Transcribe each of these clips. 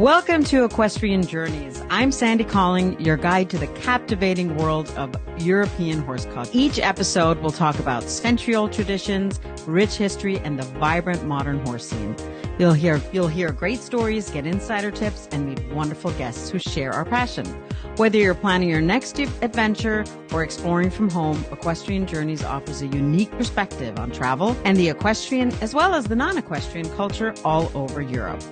Welcome to Equestrian Journeys. I'm Sandy Calling, your guide to the captivating world of European horse culture. Each episode will talk about century-old traditions, rich history, and the vibrant modern horse scene. You'll hear great stories, get insider tips, and meet wonderful guests who share our passion. Whether you're planning your next adventure or exploring from home, Equestrian Journeys offers a unique perspective on travel and the equestrian as well as the non-equestrian culture all over Europe.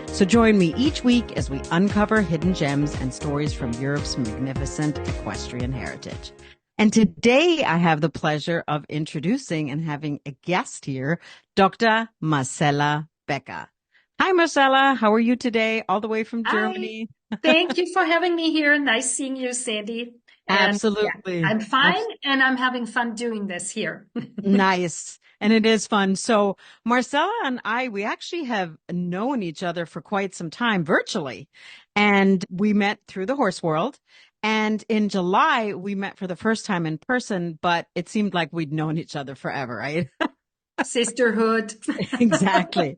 So join me each week as we uncover hidden gems and stories from Europe's magnificent equestrian heritage. And today I have the pleasure of introducing and having a guest here, Dr. Marcella Becker. Hi, Marcella. How are you today? All the way from Germany. Hi. Thank you for having me here. Nice seeing you, Sandy. Absolutely. Yeah, I'm fine, and I'm having fun doing this here. Nice. And it is fun. So Marcella and we actually have known each other for quite some time virtually. And we met through the horse world. And in July, we met for the first time in person, but it seemed like we'd known each other forever, right? Sisterhood. Exactly.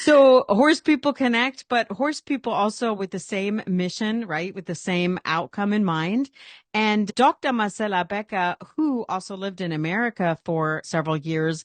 So horse people connect, but horse people also with the same mission, right? With the same outcome in mind. And Dr. Marcella Becker, who also lived in America for several years,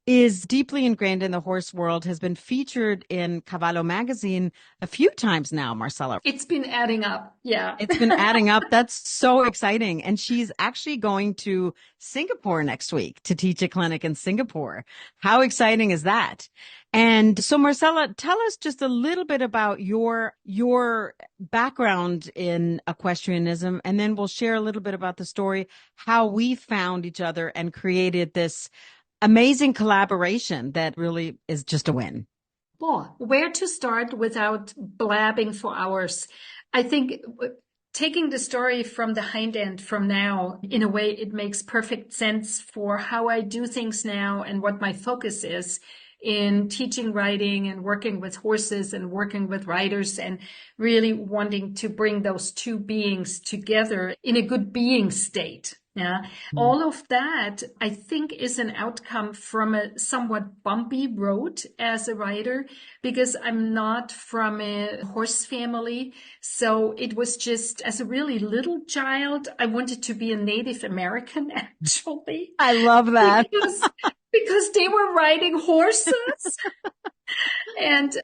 is deeply ingrained in the horse world, has been featured in Cavallo magazine a few times now, Marcella. It's been adding up. Yeah. It's been adding up. That's so exciting. And she's actually going to Singapore next week to teach a clinic in Singapore. How exciting is that? And so, Marcella, tell us just a little bit about your background in equestrianism, and then we'll share a little bit about the story, how we found each other and created this amazing collaboration that really is just a win. Well, where to start without blabbing for hours? I think taking the story from the hind end from now, in a way, it makes perfect sense for how I do things now and what my focus is in teaching riding and working with horses and working with riders and really wanting to bring those two beings together in a good being state. Yeah. Mm-hmm. All of that, I think, is an outcome from a somewhat bumpy road as a rider, because I'm not from a horse family. So it was just, as a really little child, I wanted to be a Native American, actually. I love that. Because they were riding horses. And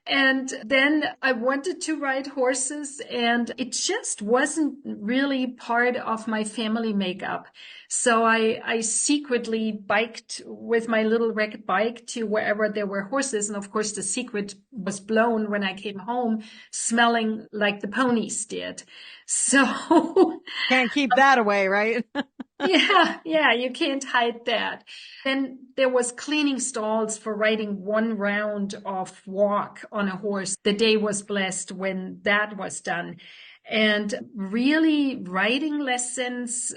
then I wanted to ride horses, and it just wasn't really part of my family makeup. So I secretly biked with my little ragged bike to wherever there were horses. And of course, the secret was blown when I came home smelling like the ponies did. So can't keep that away, right? Yeah, you can't hide that. Then there was cleaning stalls for riding one round of walk on a horse. The day was blessed when that was done. And really riding lessons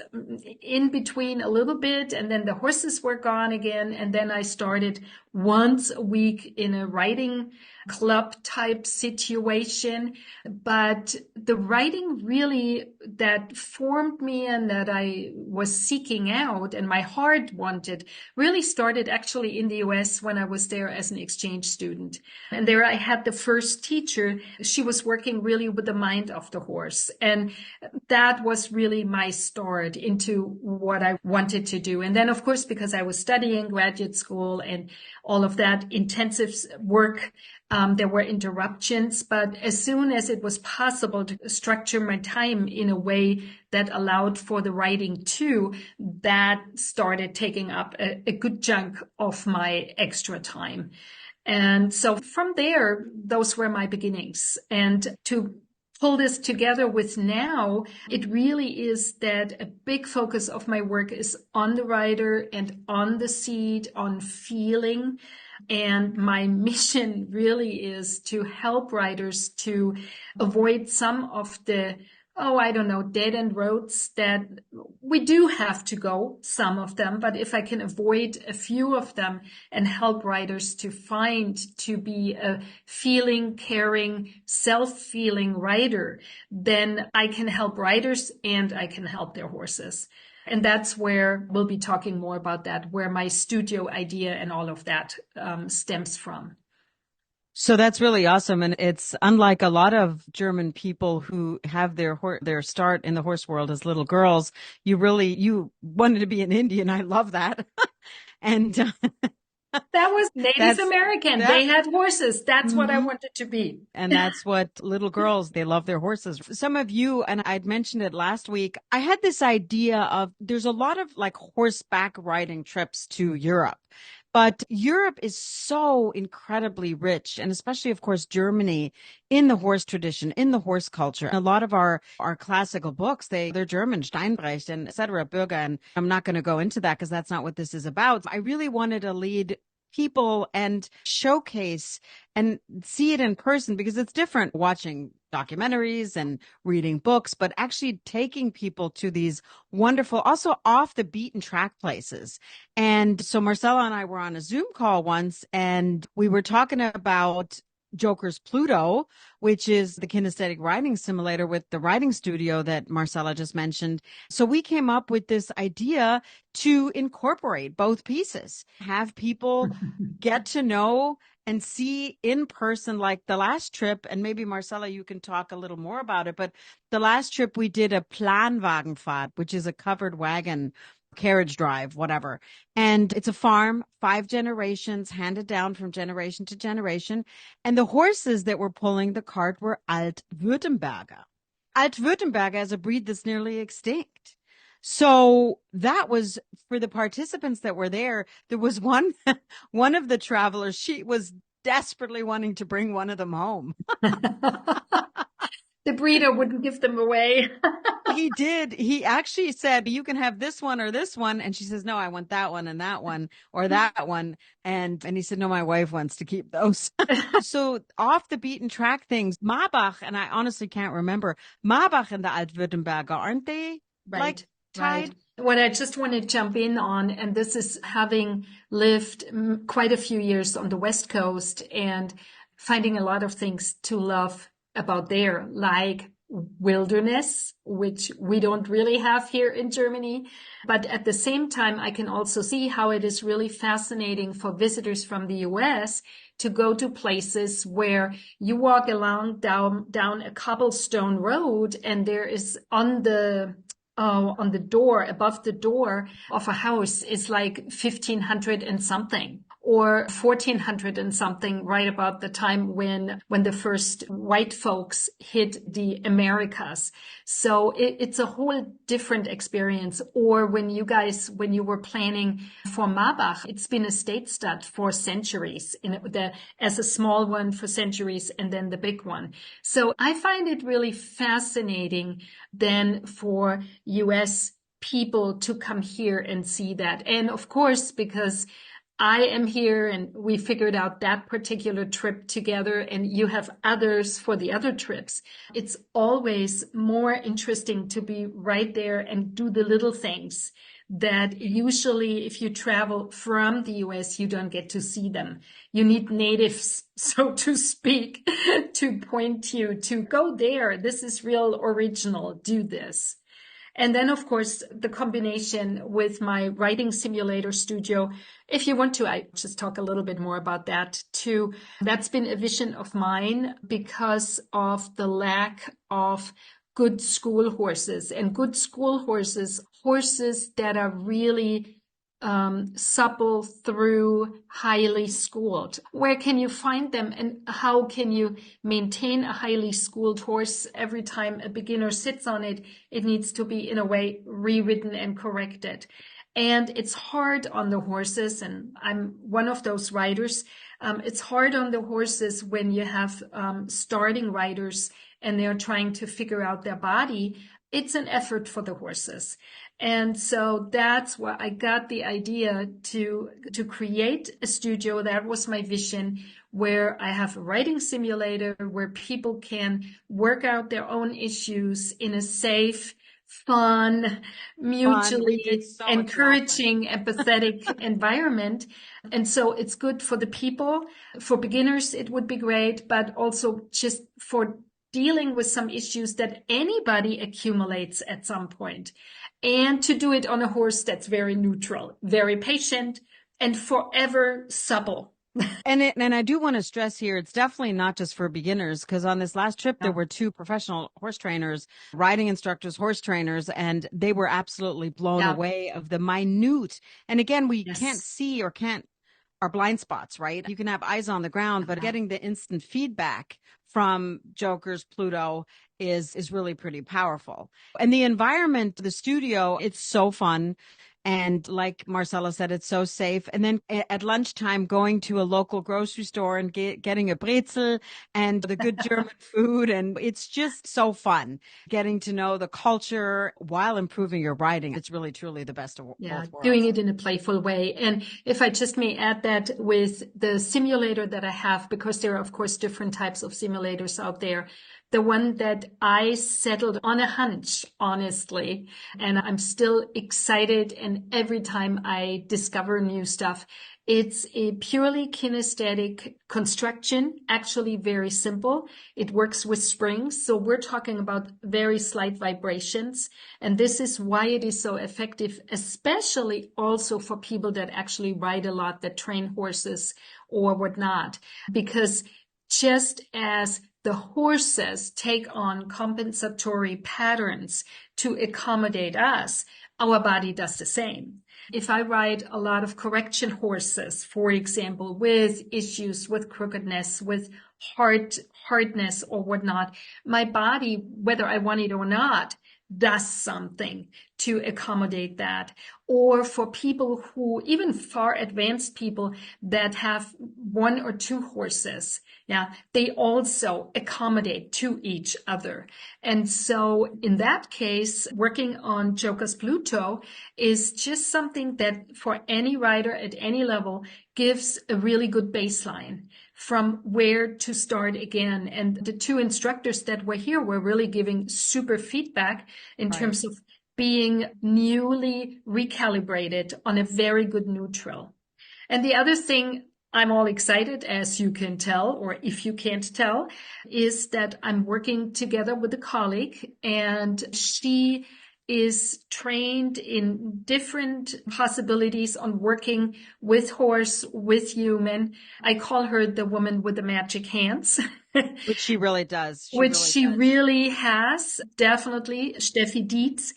in between a little bit, and then the horses were gone again. And then I started once a week in a riding club type situation. But the riding really that formed me and that I was seeking out and my heart wanted really started actually in the US when I was there as an exchange student. And there I had the first teacher. She was working really with the mind of the horse. And that was really my start into what I wanted to do. And then, of course, because I was studying graduate school and all of that intensive work, there were interruptions, but as soon as it was possible to structure my time in a way that allowed for the writing too, that started taking up a good chunk of my extra time. And so from there, those were my beginnings. And to pull this together with now, it really is that a big focus of my work is on the rider and on the seat, on feeling. And my mission really is to help riders to avoid some of the, dead end roads that we do have to go, some of them. But if I can avoid a few of them and help riders to find to be a feeling, caring, self-feeling rider, then I can help riders and I can help their horses. And that's where we'll be talking more about that, where my studio idea and all of that stems from. So that's really awesome. And it's unlike a lot of German people who have their start in the horse world as little girls. You wanted to be an Indian. I love that. And That was Native that's American. that. They had horses. That's what I Mhm. wanted to be. And that's what little girls, they love their horses. Some of you, and I'd mentioned it last week, I had this idea of there's a lot of like horseback riding trips to Europe. But Europe is so incredibly rich, and especially, of course, Germany in the horse tradition, in the horse culture. A lot of our classical books, they're German, Steinbrecht and et cetera, Bürger. And I'm not going to go into that because that's not what this is about. I really wanted to lead people and showcase and see it in person because it's different watching documentaries and reading books, but actually taking people to these wonderful, also off the beaten track places. And so Marcella and I were on a Zoom call once and we were talking about Joker's Pluto, which is the kinesthetic riding simulator with the riding studio that Marcella just mentioned. So we came up with this idea to incorporate both pieces, have people get to know and see in person, like the last trip. And maybe Marcella, you can talk a little more about it. But the last trip we did a Planwagenfahrt, which is a covered wagon carriage drive, whatever. And it's a farm, 5 generations handed down from generation to generation. And the horses that were pulling the cart were Alt-Württemberger. Alt-Württemberger is a breed that's nearly extinct. So that was for the participants that were there. There was one, one of the travelers, she was desperately wanting to bring one of them home. The breeder wouldn't give them away. He did. He actually said, you can have this one or this one. And she says, no, I want that one and that one or that one. And he said, no, my wife wants to keep those. So off the beaten track things, Marbach, and I honestly can't remember, Marbach and the Alt-Württemberger, aren't they like tied? Right. What I just want to jump in on, and this is having lived quite a few years on the West Coast and finding a lot of things to love about there, like wilderness, which we don't really have here in Germany. But at the same time, I can also see how it is really fascinating for visitors from the US to go to places where you walk along down a cobblestone road and there is on the door, above the door of a house is like 1500 and something or 1400 and something, right about the time when the first white folks hit the Americas. So it's a whole different experience. Or when you were planning for Marbach, it's been a state stud for centuries, as a small one for centuries and then the big one. So I find it really fascinating then for US people to come here and see that. And of course, because I am here and we figured out that particular trip together and you have others for the other trips. It's always more interesting to be right there and do the little things that usually if you travel from the US, you don't get to see them. You need natives, so to speak, to point you to go there. This is real original. Do this. And then, of course, the combination with my writing simulator studio. If you want to, I just talk a little bit more about that too. That's been a vision of mine because of the lack of good school horses and good school horses that are really supple through highly schooled. Where can you find them and how can you maintain a highly schooled horse? Every time a beginner sits on it, it needs to be in a way rewritten and corrected. And it's hard on the horses, and I'm one of those riders. It's hard on the horses when you have starting riders and they're trying to figure out their body. It's an effort for the horses. And so that's where I got the idea to create a studio. That was my vision, where I have a writing simulator where people can work out their own issues in a safe, fun, mutually encouraging, empathetic environment. And so it's good for the people. For beginners, it would be great, but also just for dealing with some issues that anybody accumulates at some point. And to do it on a horse that's very neutral, very patient, and forever supple. And I do want to stress here, it's definitely not just for beginners, because on this last trip, there Yeah. were two professional horse trainers, riding instructors, horse trainers, and they were absolutely blown Yeah. away of the minute. And again, we can't Yes. see or can't our blind spots, right? You can have eyes on the ground, but Yeah. getting the instant feedback from Joker's Pluto is really pretty powerful. And the environment, the studio, it's so fun. And like Marcella said, it's so safe. And then at lunchtime, going to a local grocery store and getting a brezel and the good German food. And it's just so fun getting to know the culture while improving your riding. It's really, truly the best of Yeah, both doing worlds. it in a playful way. And if I just may add that with the simulator that I have, because there are, of course, different types of simulators out there. The one that I settled on a hunch, honestly, and I'm still excited. And every time I discover new stuff, it's a purely kinesthetic construction, actually very simple. It works with springs. So we're talking about very slight vibrations. And this is why it is so effective, especially also for people that actually ride a lot, that train horses or whatnot. Because just as the horses take on compensatory patterns to accommodate us, our body does the same. If I ride a lot of correction horses, for example, with issues with crookedness, with hardness or whatnot, my body, whether I want it or not, does something to accommodate that. Or for people who, even far advanced people that have one or two horses, yeah, they also accommodate to each other. And so in that case, working on Joker's Pluto is just something that for any rider at any level gives a really good baseline from where to start again. And the two instructors that were here were really giving super feedback in Right. terms of being newly recalibrated on a very good neutral. And the other thing I'm all excited, as you can tell, or if you can't tell, is that I'm working together with a colleague, and she is trained in different possibilities on working with horse, with human. I call her the woman with the magic hands. Which she really does. She Which really she does. really has, definitely, Steffi Dietz.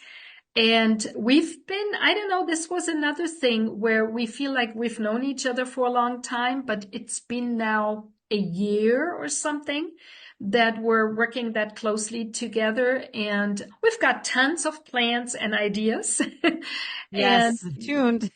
And we've been, I don't know, this was another thing where we feel like we've known each other for a long time, but it's been now a year or something that we're working that closely together. And we've got tons of plans and ideas. And Yes, tuned.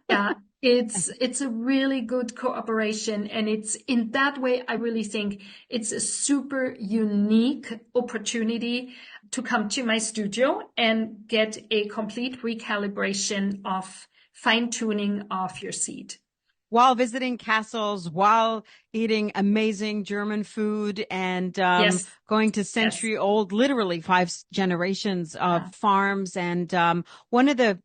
yeah, it's a really good cooperation, and it's in that way I really think it's a super unique opportunity to come to my studio and get a complete recalibration of fine tuning of your seat. While visiting castles, while eating amazing German food, and Yes, going to yes, century old, literally five generations of yeah. farms. And one of the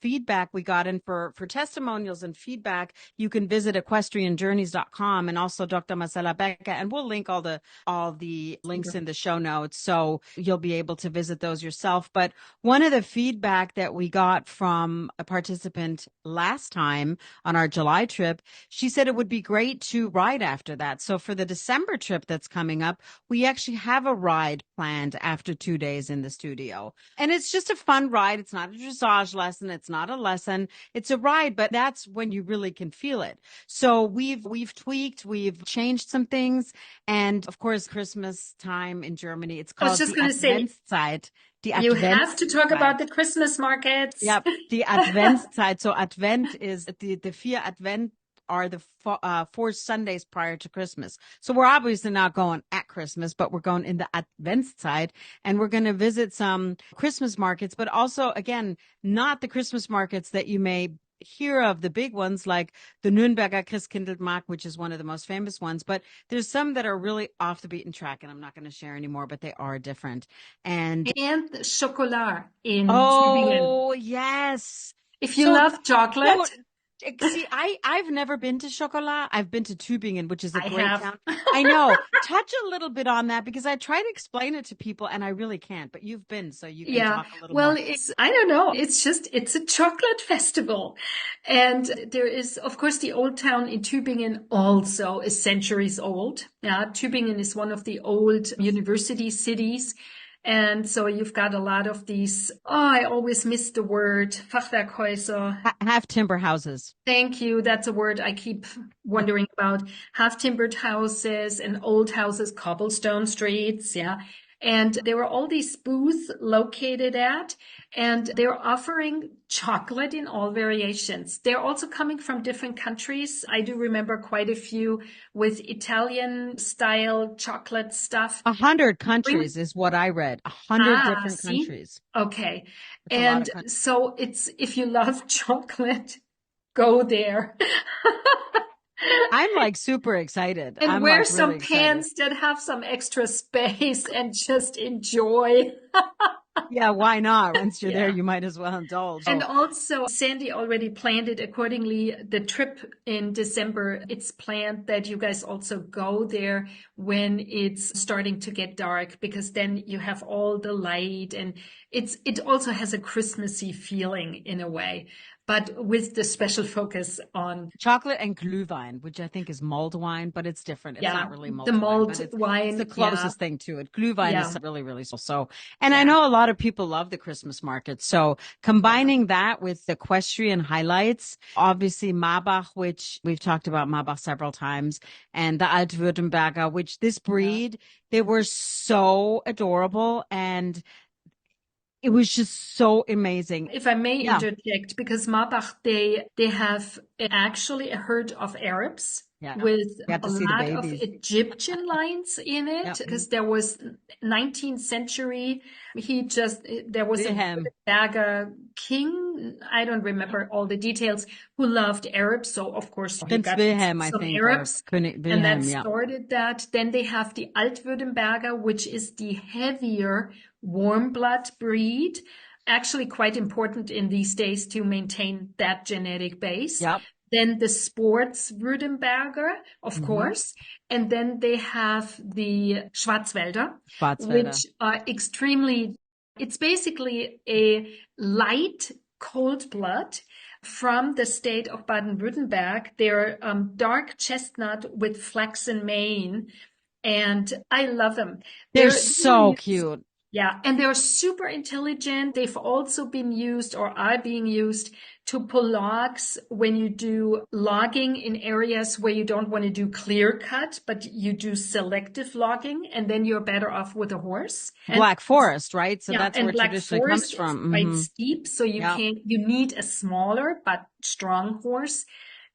feedback we got in for testimonials and feedback, you can visit equestrianjourneys.com and also Dr. Marcella Becker. And we'll link all the links Super. in the show notes, so you'll be able to visit those yourself. But one of the feedback that we got from a participant last time on our July trip, she said it would be great to ride after that. So for the December trip that's coming up, we actually have a ride planned after 2 days in the studio. And it's just a fun ride. It's not a dressage lesson. It's not a lesson. It's a ride, but that's when you really can feel it. So we've tweaked, we've changed some things. And of course, Christmas time in Germany, it's I was called just the going to say, Adventszeit. Die you have to talk Adventszeit. about the Christmas markets. Yep, the Adventszeit. So Advent is the vier Advent are the four Sundays prior to Christmas. So we're obviously not going at Christmas, but we're going in the Adventszeit, and we're going to visit some Christmas markets, but also, again, not the Christmas markets that you may hear of, the big ones like the Nürnberger Christkindlmarkt, which is one of the most famous ones, but there's some that are really off the beaten track, and I'm not going to share anymore, but they are different. And And chocolat in Tübingen. oh, yes. If you So love don't chocolate, See, I've never been to Chocolat. I've been to Tübingen, which is a I great have. town. I know. Touch a little bit on that because I try to explain it to people and I really can't, but you've been, so you can Yeah. talk a little Well, more. I don't know. It's a chocolate festival. And there is, of course, the old town in Tübingen also is centuries old. Yeah. Tübingen is one of the old university cities. And so you've got a lot of these, I always miss the word, Fachwerkhäuser. Half timber houses. Thank you. That's a word I keep wondering about. Half-timbered houses and old houses, cobblestone streets. Yeah. And there were all these booths located at, and they're offering chocolate in all variations. They're also coming from different countries. I do remember quite a few with Italian style chocolate stuff. 100 countries is what I read. 100 different See? countries. Okay. It's a lot And of countries. so if you love chocolate, go there. I'm like super excited. And I'm wear like some really excited. pants that have some extra space and just enjoy. Yeah, why not? Once you're there, Yeah. you might as well indulge. And So also, Sandy already planned it accordingly. The trip in December, it's planned that you guys also go there when it's starting to get dark, because then you have all the light, and it also has a Christmassy feeling in a way, but with the special focus on chocolate and Glühwein, which I think is mulled wine, but it's different. It's not really the mulled wine, but mulled it's the wine. Yeah, closest thing to it. Glühwein yeah, is really, really so. And I yeah, know a lot of people love the Christmas market. So yeah. combining that with the equestrian highlights, obviously Marbach, which we've talked about Marbach several times, and the Altwürttemberger, which this breed, they were so adorable and it was just so amazing. If I may Yeah. interject, because Marbach, they have actually a herd of Arabs Yeah. with Got a to see the lot of babies. Egyptian lines in it, Yep. because there was 19th century. There was a Wilhelm. Württemberger king. I don't remember all the details, who loved Arabs. So of course he Prince got Wilhelm, I some think, or Arabs. König And that Wilhelm, yeah. started that. Then they have the Altwürttemberger, which is the heavier warm blood breed. Actually quite important in these days to maintain that genetic base. Yep. Then the sports Württemberger, of course. And then they have the Schwarzwälder, which are it's basically a light cold blood from the state of Baden-Württemberg. They're dark chestnut with flaxen mane, and I love them. They're so cute. Yeah, and they're super intelligent. They've also been used, or are being used, to pull logs when you do logging in areas where you don't want to do clear cut, but you do selective logging, and then you're better off with a horse. Black Forest, right? So that's and where Black traditionally Forest comes from. is quite steep, so you need a smaller but strong horse.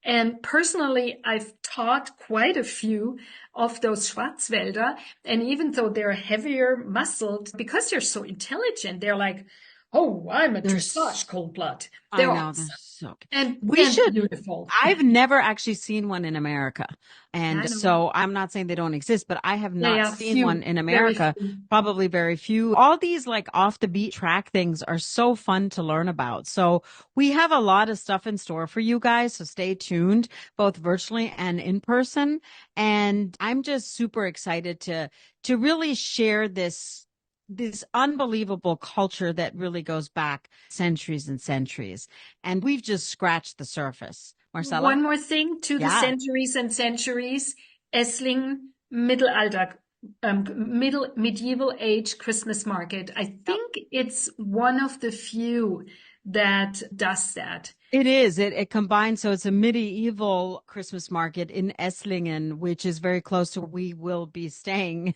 And personally, I've taught quite a few of those Schwarzwälder. And even though they're heavier muscled, because they're so intelligent, they're like, oh, I'm a dressage cold blood. I know, they're so cute. And beautiful. I've never actually seen one in America. And so I'm not saying they don't exist, but I have not seen one in America. Probably very few. All these like off the beat track things are so fun to learn about. So we have a lot of stuff in store for you guys. So stay tuned, both virtually and in person. And I'm just super excited to really share this unbelievable culture that really goes back centuries and centuries. And we've just scratched the surface. Marcella? One more thing to the centuries and centuries. Essling medieval age Christmas market. I think it's one of the few that does that. It is. It combines. So it's a medieval Christmas market in Esslingen, which is very close to where we will be staying.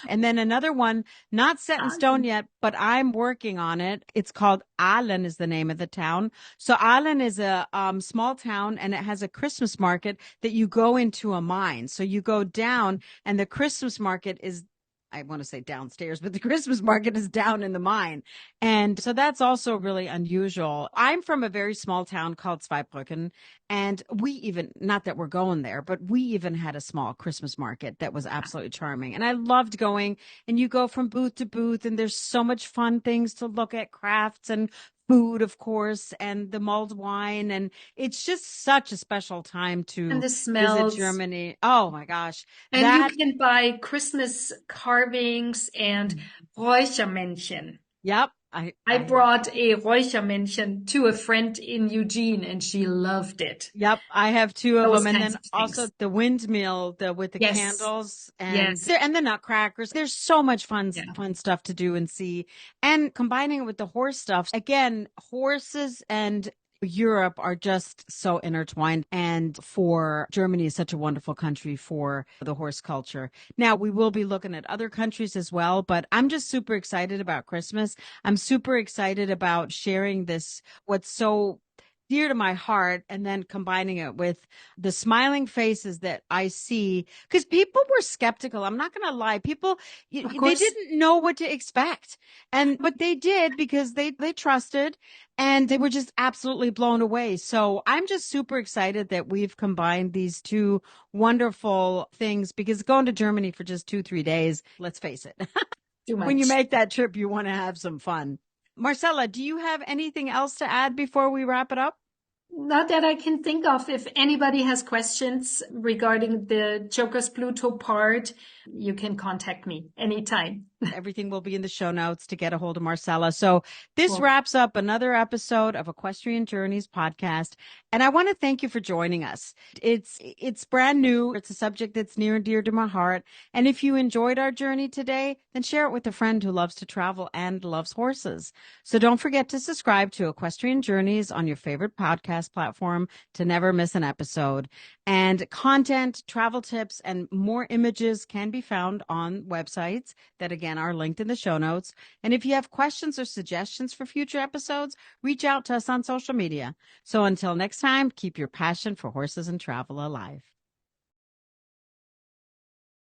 And then another one, not set in stone yet, but I'm working on it. It's called Aalen is the name of the town. So Aalen is a small town, and it has a Christmas market that you go into a mine. So you go down, and the Christmas market is, I want to say downstairs, but the Christmas market is down in the mine. And so that's also really unusual. I'm from a very small town called Zweibrücken, and not that we're going there, but we even had a small Christmas market that was absolutely charming. And I loved going, and you go from booth to booth, and there's so much fun things to look at, crafts and food, of course, and the mulled wine. And it's just such a special time And to the visit smells. Germany. Oh my gosh. And you That, can buy Christmas carvings and Räuchermännchen. yep. I brought a Räuchermännchen to a friend in Eugene and she loved it. Yep, I have two of Those them, and kinds then of also things. the windmill, with the Yes. candles Yes. and the nutcrackers. There's so much Yeah. fun stuff to do and see, and combining it with the horse stuff. Again, horses and Europe are just so intertwined, and for Germany is such a wonderful country for the horse culture. Now, we will be looking at other countries as well, but I'm just super excited about Christmas. I'm super excited about sharing this, what's so dear to my heart, and then combining it with the smiling faces that I see, because people were skeptical. I'm not going to lie. People, Of they course. didn't know what to expect. But they did, because they trusted, and they were just absolutely blown away. So I'm just super excited that we've combined these two wonderful things, because going to Germany for just 2-3 days, let's face it, Too when you much. make that trip, you want to have some fun. Marcella, do you have anything else to add before we wrap it up? Not that I can think of. If anybody has questions regarding the Joker's Pluto part, you can contact me anytime. Everything will be in the show notes to get a hold of Marcella. So this Cool. wraps up another episode of Equestrian Journeys podcast. And I want to thank you for joining us. It's brand new. It's a subject that's near and dear to my heart. And if you enjoyed our journey today, then share it with a friend who loves to travel and loves horses. So don't forget to subscribe to Equestrian Journeys on your favorite podcast platform to never miss an episode. And content, travel tips, and more images can be found on websites that, again, are linked in the show notes. And if you have questions or suggestions for future episodes, reach out to us on social media. So until next time, keep your passion for horses and travel alive.